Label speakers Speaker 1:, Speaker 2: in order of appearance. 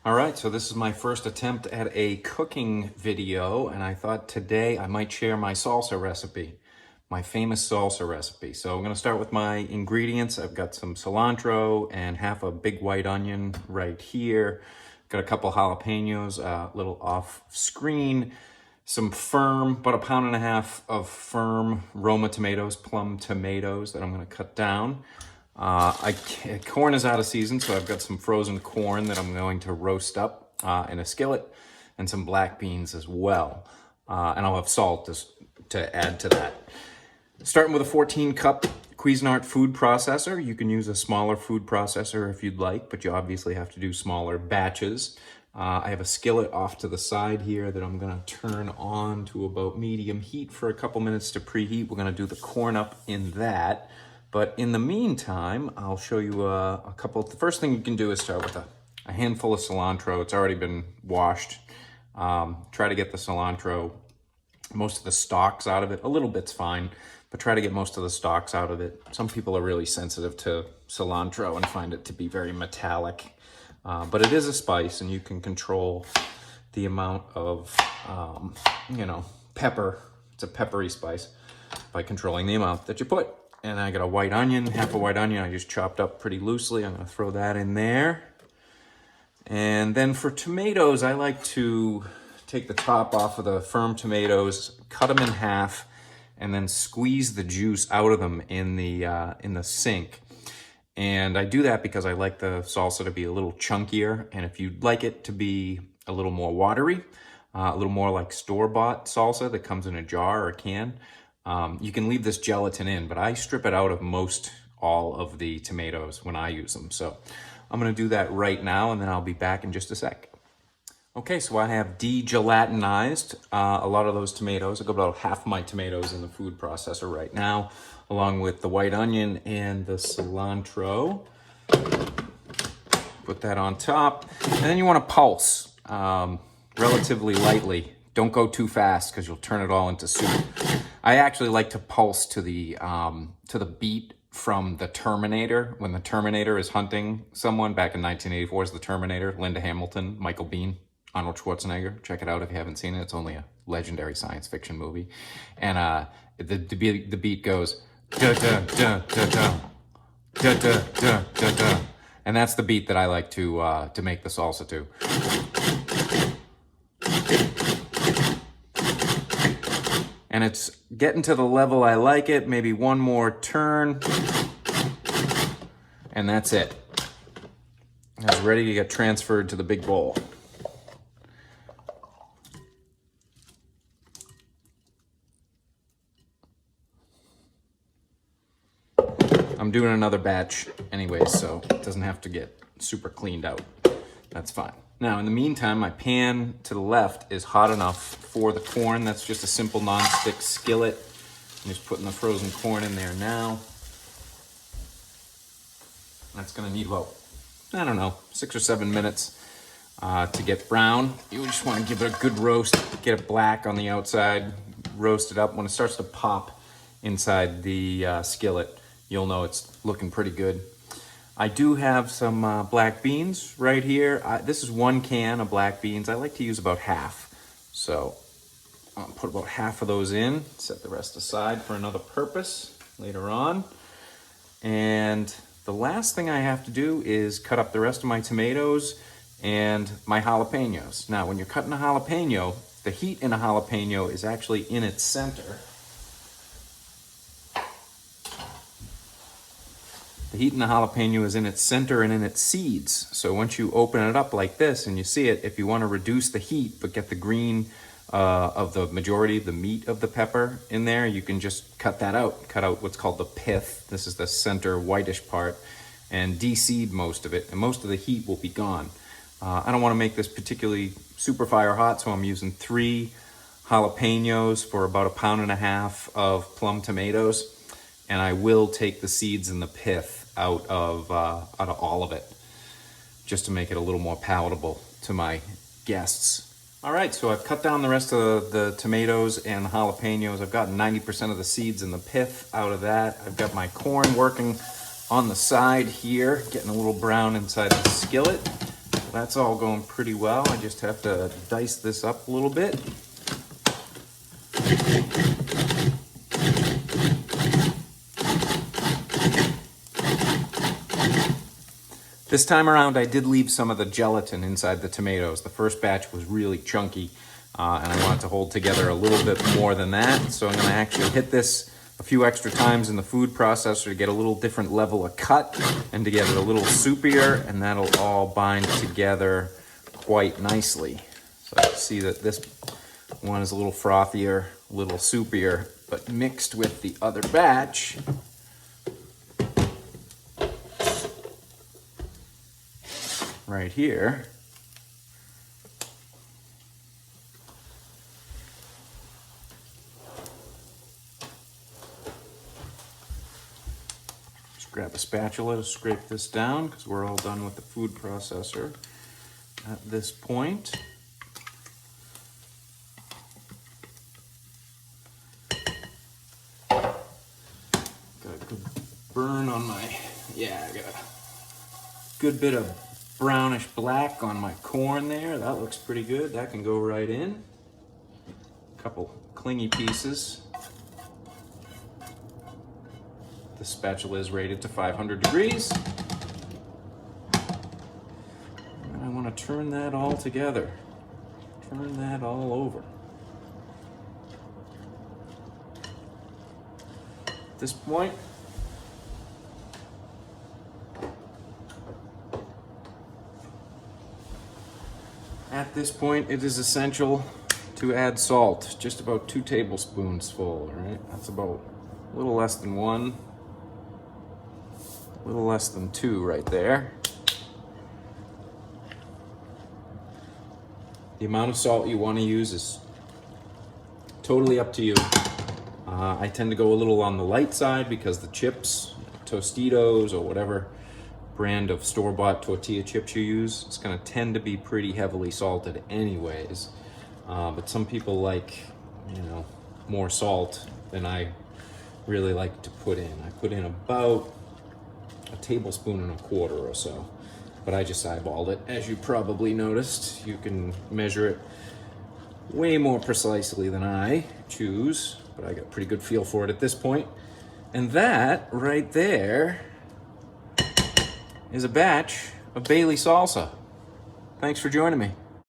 Speaker 1: All right, so this is my first attempt at a cooking video, and I thought today I might share my salsa recipe, my famous salsa recipe. So I'm gonna start with my ingredients. I've got some cilantro and half a big white onion right here. Got a couple jalapenos, a little off screen, some firm, about 1.5 pounds of firm Roma tomatoes, plum tomatoes that I'm gonna cut down. Corn is out of season, so I've got some frozen corn that I'm going to roast up in a skillet, and some black beans as well. And I'll have salt to add to that. Starting with a 14-cup Cuisinart food processor. You can use a smaller food processor if you'd like, but you obviously have to do smaller batches. I have a skillet off to the side here that I'm gonna turn on to about medium heat for a couple minutes to preheat. We're gonna do the corn up in that. But in the meantime, I'll show you a couple. The first thing you can do is start with a handful of cilantro. It's already been washed. Try to get the cilantro, most of the stalks out of it. A little bit's fine, but try to get most of the stalks out of it. Some people are really sensitive to cilantro and find it to be very metallic. But it is a spice, and you can control the amount of, pepper. It's a peppery spice by controlling the amount that you put. And I got a white onion, half a white onion I just chopped up pretty loosely. I'm gonna throw that in there. And then for tomatoes, I like to take the top off of the firm tomatoes, cut them in half, and then squeeze the juice out of them in the sink. And I do that because I like the salsa to be a little chunkier. And if you'd like it to be a little more watery, a little more like store-bought salsa that comes in a jar or a can, you can leave this gelatin in, but I strip it out of all of the tomatoes when I use them. So I'm gonna do that right now, and then I'll be back in just a sec. Okay, so I have de-gelatinized a lot of those tomatoes. I've got about half my tomatoes in the food processor right now, along with the white onion and the cilantro. Put that on top, and then you wanna pulse relatively lightly. Don't go too fast because you'll turn it all into soup. I actually like to pulse to the beat from the Terminator. When the Terminator is hunting someone back in 1984, is the Terminator, Linda Hamilton, Michael Biehn, Arnold Schwarzenegger. Check it out if you haven't seen it. It's only a legendary science fiction movie. And the beat goes da da da da da da da da da da, and that's the beat that I like to make the salsa to. And it's getting to the level I like it, maybe one more turn, and that's it. It's ready to get transferred to the big bowl. I'm doing another batch anyways, so it doesn't have to get super cleaned out. That's fine. Now, in the meantime, my pan to the left is hot enough for the corn. That's just a simple non-stick skillet. I'm just putting the frozen corn in there now. That's gonna need about, 6 or 7 minutes to get brown. You just wanna give it a good roast, get it black on the outside, roast it up. When it starts to pop inside the skillet, you'll know it's looking pretty good. I do have some black beans right here. This is 1 can of black beans. I like to use about half. So I'll put about half of those in, set the rest aside for another purpose later on. And the last thing I have to do is cut up the rest of my tomatoes and my jalapenos. Now, when you're cutting a jalapeno, the heat in a jalapeno is actually in its center. The heat in the jalapeno is in its center and in its seeds. So once you open it up like this and you see it, if you want to reduce the heat but get the green of the majority of the meat of the pepper in there, you can just cut that out. Cut out what's called the pith. This is the center whitish part, and de-seed most of it, and most of the heat will be gone. I don't want to make this particularly super fire hot, so I'm using 3 jalapenos for about 1.5 pounds of plum tomatoes. And I will take the seeds and the pith out of all of it, just to make it a little more palatable to my guests. All right, so I've cut down the rest of the tomatoes and jalapenos. I've gotten 90% of the seeds and the pith out of that. I've got my corn working on the side here, getting a little brown inside the skillet. That's all going pretty well. I just have to dice this up a little bit. This time around, I did leave some of the gelatin inside the tomatoes. The first batch was really chunky, and I want it to hold together a little bit more than that. So I'm going to actually hit this a few extra times in the food processor to get a little different level of cut and to get it a little soupier, and that'll all bind together quite nicely. So you see that this one is a little frothier, a little soupier, but mixed with the other batch, right here, just grab a spatula to scrape this down because we're all done with the food processor at this point. Got a good burn on my, yeah, I got a good bit of brownish black on my corn there. That looks pretty good. That can go right in. A couple clingy pieces. The spatula is rated to 500 degrees. And I want to turn that all together. Turn that all over. At this point, it is essential to add salt. Just about 2 tablespoons full, all right? That's about a little less than 1, a little less than 2 right there. The amount of salt you want to use is totally up to you. I tend to go a little on the light side because the chips, Tostitos or whatever brand of store-bought tortilla chips you use, it's going to tend to be pretty heavily salted anyways. But some people like, more salt than I really like to put in. I put in about 1.25 tablespoons or so, but I just eyeballed it. As you probably noticed, you can measure it way more precisely than I choose, but I got a pretty good feel for it at this point. And that right there is a batch of Bailey salsa. Thanks for joining me.